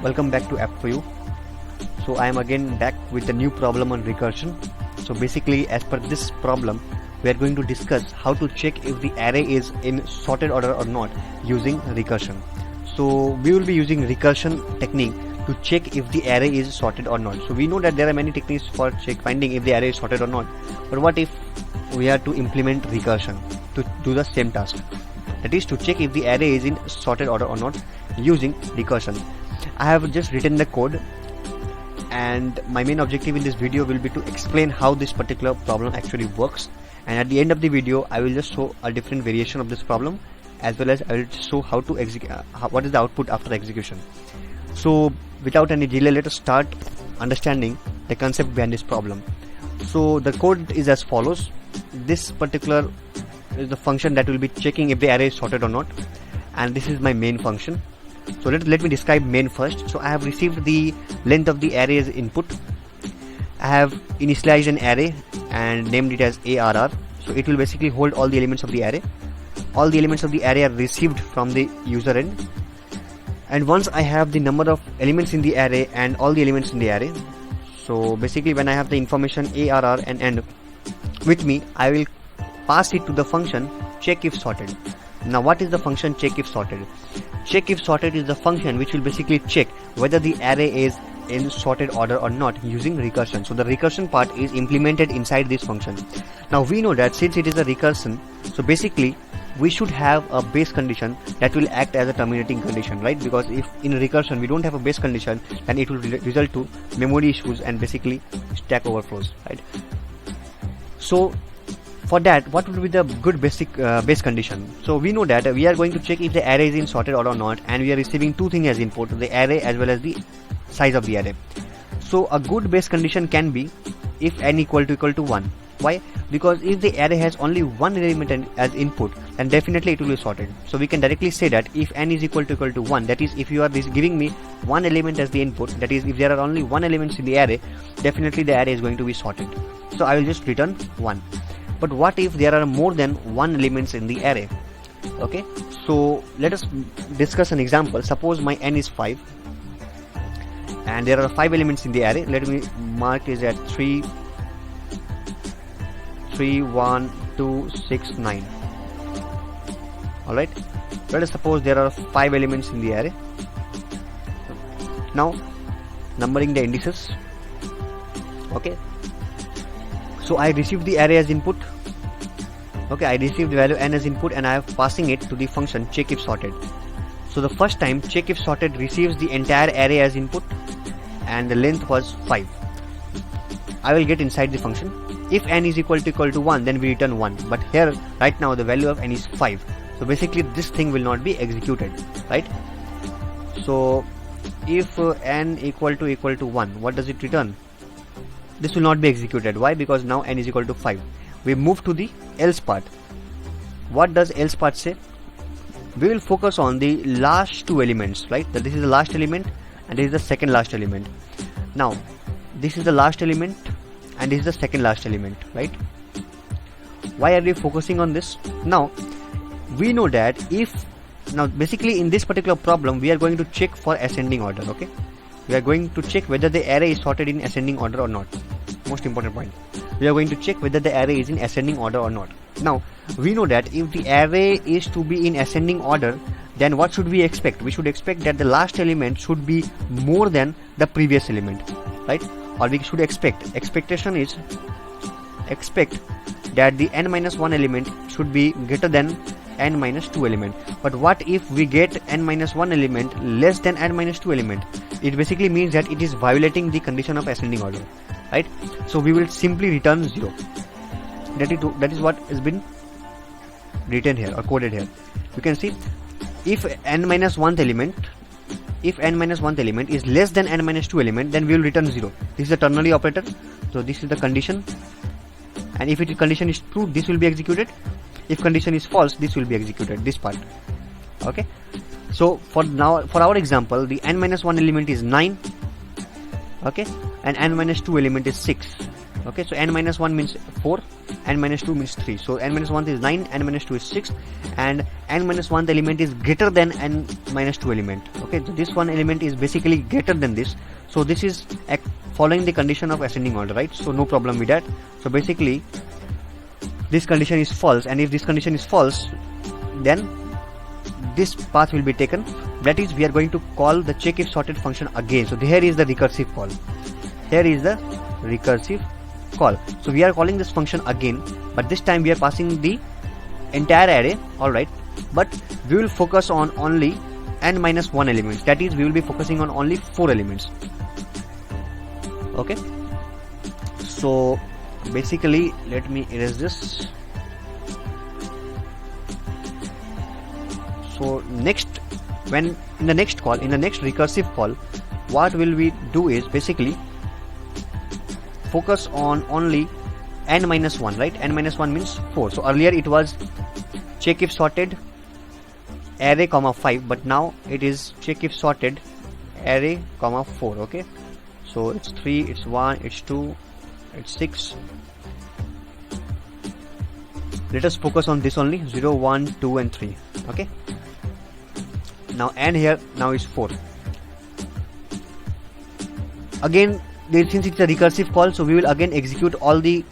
Welcome back to App4U. So I am again back with a new problem on recursion. So basically, as per this problem, we are going to discuss how to check if the array is in sorted order or not using recursion. So we will be using recursion technique to check if the array is sorted or not. So we know that there are many techniques for finding if the array is sorted or not. But what if we are to implement recursion to do the same task? That is to check if the array is in sorted order or not using recursion. I have just written the code, and my main objective in this video will be to explain how this particular problem actually works, and at the end of the video I will just show a different variation of this problem, as well as I will show how to execute what is the output after execution. So without any delay, let us start understanding the concept behind this problem. So the code is as follows. This particular is the function that will be checking if the array is sorted or not, and this is my main function. So let me describe main first. So I have received the length of the array as input. I have initialized an array and named it as ARR. So it will basically hold all the elements of the array. All the elements of the array are received from the user end. And once I have the number of elements in the array and all the elements in the array, so basically when I have the information ARR and end with me, I will pass it to the function check if sorted. Now what is the function check if sorted? Check if sorted is the function which will basically check whether the array is in sorted order or not using recursion. So the recursion part is implemented inside this function. Now we know that since it is a recursion, so basically we should have a base condition that will act as a terminating condition, right? Because if in recursion we don't have a base condition, then it will result to memory issues and basically stack overflows, right? So for that, what would be the good basic base condition? So we know that we are going to check if the array is in sorted order or not, and we are receiving two things as input, the array as well as the size of the array. So a good base condition can be if n equal to 1. Why? Because if the array has only one element as input, then definitely it will be sorted. So we can directly say that if n is equal to 1, that is if you are giving me one element as the input, that is if there are only one element in the array, definitely the array is going to be sorted. So I will just return 1. But what if there are more than one elements in the array? Okay, so let us discuss an example. Suppose my n is 5 and there are 5 elements in the array. Let me mark is at 3, 1, 2, 6, 9. Alright, let us suppose there are 5 elements in the array. Now numbering the indices. Okay, so I received the array as input. Okay, I received the value n as input and I am passing it to the function check if sorted. So the first time check if sorted receives the entire array as input and the length was 5. I will get inside the function. If n is equal to 1, then we return 1. But here right now the value of n is 5. So basically this thing will not be executed, right? So if n equal to 1, what does it return? This will not be executed. Why? Because now n is equal to 5. We move to the else part. What does else part say? We will focus on the last two elements, right? That this is the last element and this is the second last element. Now this is the last element and this is the second last element, right? Why are we focusing on this? Now we know that now basically in this particular problem we are going to check for ascending order. Okay, we are going to check whether the array is sorted in ascending order or not. Most important point, we are going to check whether the array is in ascending order or not. Now we know that if the array is to be in ascending order, then what should we expect? We should expect that the last element should be more than the previous element, right? Or we should expectation is expect that the n-1 element should be greater than n-2 element. But what if we get n-1 element less than n-2 element? It basically means that it is violating the condition of ascending order, right? So we will simply return 0. That is what has been written here or coded here. You can see if n-1th element is less than n-2 element, then we will return 0. This is the ternary operator. So this is the condition, and if condition is true, this will be executed. If condition is false, this will be executed, this part. Okay, so for our example, the n-1 element is 9. Okay, and n-2 element is 6. Okay, so n-1 means 4 n minus 2 means 3. So n minus 1 is 9, n minus 2 is 6, and n minus 1 element is greater than n minus 2 element. Okay, so this one element is basically greater than this. So this is following the condition of ascending order, right? So no problem with that. So basically this condition is false, and if this condition is false, then this path will be taken. That is, we are going to call the check if sorted function again. So here is the recursive call. Here is the recursive call. So we are calling this function again, but this time we are passing the entire array. Alright, but we will focus on only n minus 1 elements. That is, we will be focusing on only 4 elements. Okay, so basically let me erase this. So next, when in the next call, in the next recursive call, what will we do is basically focus on only n minus 1, right? N minus 1 means 4. So earlier it was check if sorted array comma 5, but now it is check if sorted array comma 4. Okay, so it's 3, it's 1, it's 2, it's 6. Let us focus on this only, 0, 1, 2 and 3. Okay, now n here now is 4. Again, since it's a recursive call, so we will again execute all the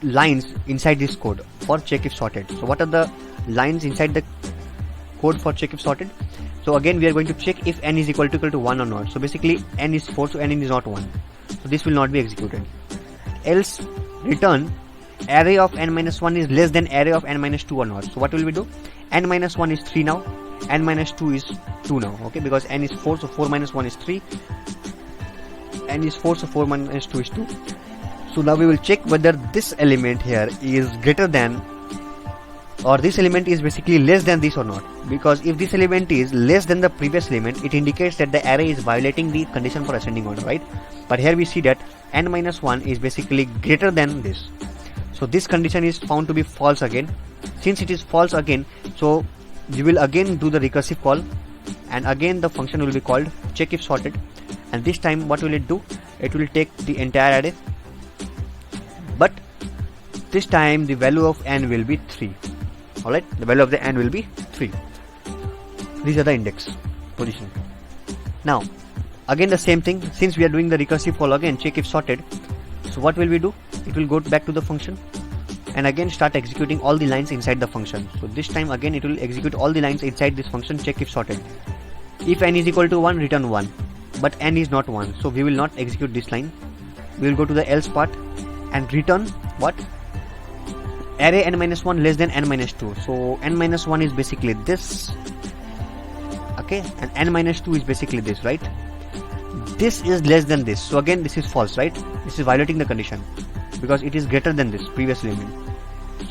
lines inside this code for check if sorted. So what are the lines inside the code for check if sorted? So again we are going to check if n is equal to 1 or not. So basically n is 4, so n is not 1, so this will not be executed. Else return array of n minus 1 is less than array of n minus 2 or not. So what will we do? N minus 1 is 3 now, n minus 2 is 2 now. Okay, because n is 4, so 4 minus 1 is 3, n is 4, so 4 minus 2 is 2. So now we will check whether this element here is greater than, or this element is basically less than this or not. Because if this element is less than the previous element, it indicates that the array is violating the condition for ascending order, right? But here we see that n minus 1 is basically greater than this. So this condition is found to be false again. Since it is false again, so you will again do the recursive call, and again the function will be called check if sorted. And this time what will it do? It will take the entire array, but this time the value of n will be 3. Alright, the value of the n will be 3. These are the index position. Now again the same thing, since we are doing the recursive call again, check if sorted. So what will we do? It will go back to the function and again start executing all the lines inside the function. So this time again it will execute all the lines inside this function check if sorted. If n is equal to 1, return 1, but n is not 1, so we will not execute this line. We will go to the else part and return what? Array n minus 1 less than n minus 2. So n minus 1 is basically this, okay, and n minus 2 is basically this, right? This is less than this, so again this is false, right? This is violating the condition because it is greater than this previous element.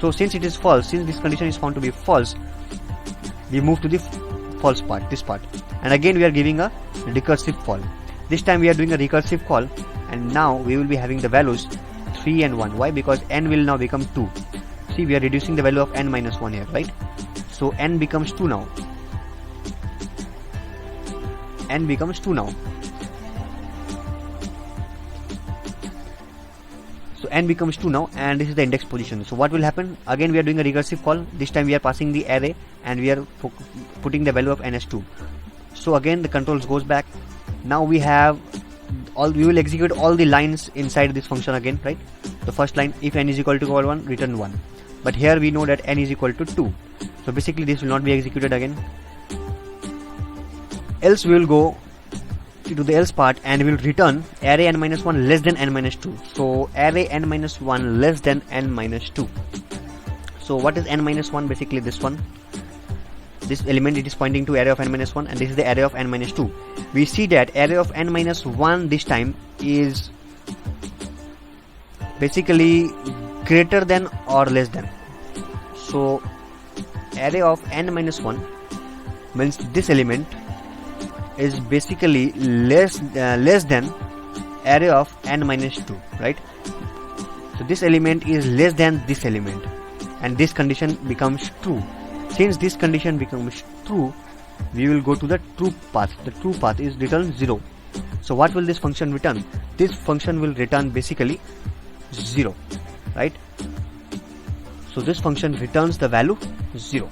So since it is false, since this condition is found to be false, we move to the false part, this part, and again we are giving a recursive call. This time we are doing a recursive call, and now we will be having the values 3 and 1. Why? Because n will now become 2. See, we are reducing the value of n minus 1 here, right? So n becomes 2 now. N becomes 2 now. So n becomes 2 now, and this is the index position. So what will happen? Again we are doing a recursive call. This time we are passing the array and we are putting the value of n as 2. So again the controls goes back. Now we have we will execute all the lines inside this function again, right? The first line, if n is equal to 1, return 1. But here we know that n is equal to 2. So basically this will not be executed again. Else we will go to the else part and we will return array n minus 1 less than n minus 2. So array n minus 1 less than n minus 2. So what is n minus 1? Basically this one. This element, it is pointing to array of n minus 1, and this is the array of n minus 2. We see that array of n minus 1 this time is basically greater than or less than. So array of n minus 1 means this element is basically less than array of n minus 2, right? So this element is less than this element, and this condition becomes true. Since this condition becomes true, we will go to the true path. The true path is return 0. So what will this function return? This function will return basically 0, right? So this function returns the value 0.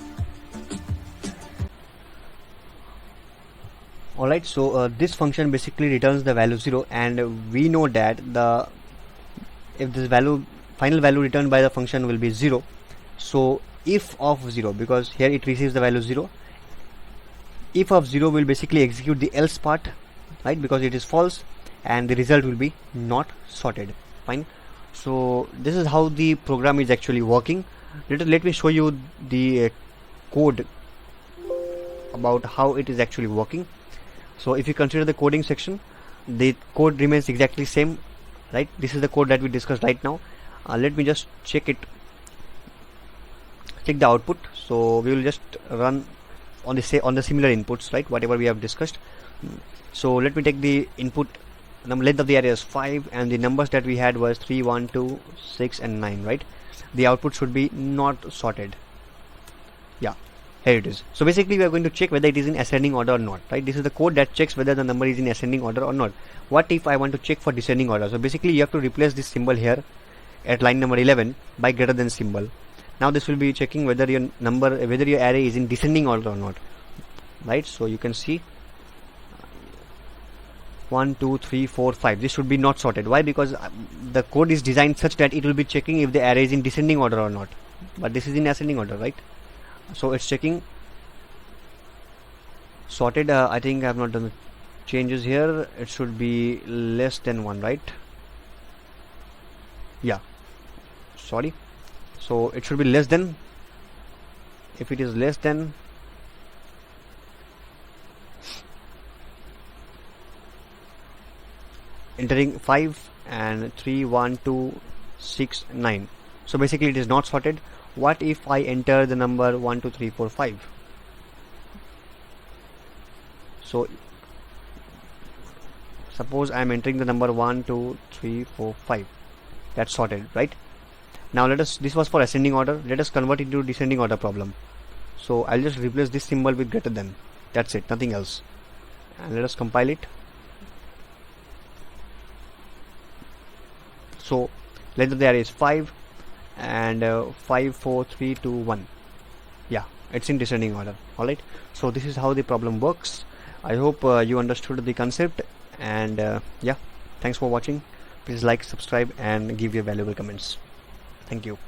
Alright, so this function basically returns the value 0, and we know that if this final value returned by the function will be 0, so if of 0, because here it receives the value 0, if of 0 will basically execute the else part, right, because it is false, and the result will be not sorted. Fine. So this is how the program is actually working. Let me show you the code about how it is actually working. So if you consider the coding section, the code remains exactly same, right? This is the code that we discussed right now. Let me just check the output. So we will just run on the similar inputs, right, whatever we have discussed. So let me take the input. Length of the array is 5, and the numbers that we had was 3, 1, 2, 6 and 9, right? The output should be not sorted. Yeah, here it is. So basically we are going to check whether it is in ascending order or not, right? This is the code that checks whether the number is in ascending order or not. What if I want to check for descending order? So basically you have to replace this symbol here at line number 11 by greater than symbol. Now this will be checking whether your array is in descending order or not, right? So you can see 1, 2, 3, 4, 5. This should be not sorted. Why? Because the code is designed such that it will be checking if the array is in descending order or not. But this is in ascending order, right? So it's checking sorted. I think I have not done the changes here. It should be less than 1, right? Yeah. Sorry. So it should be less than. If it is less than, entering 5 and 3, 1, 2, 6, 9. So basically it is not sorted. What if I enter the number 1, 2, 3, 4, 5? So suppose I am entering the number 1, 2, 3, 4, 5. That's sorted, right? Now this was for ascending order. Let us convert it to descending order problem. So I'll just replace this symbol with greater than. That's it, nothing else. And let us compile it. So length of the array is 5 and 5, 4, 3, 2, 1. Yeah, it's in descending order. Alright, so this is how the problem works. I hope you understood the concept, and yeah, thanks for watching. Please like, subscribe and give your valuable comments. Thank you.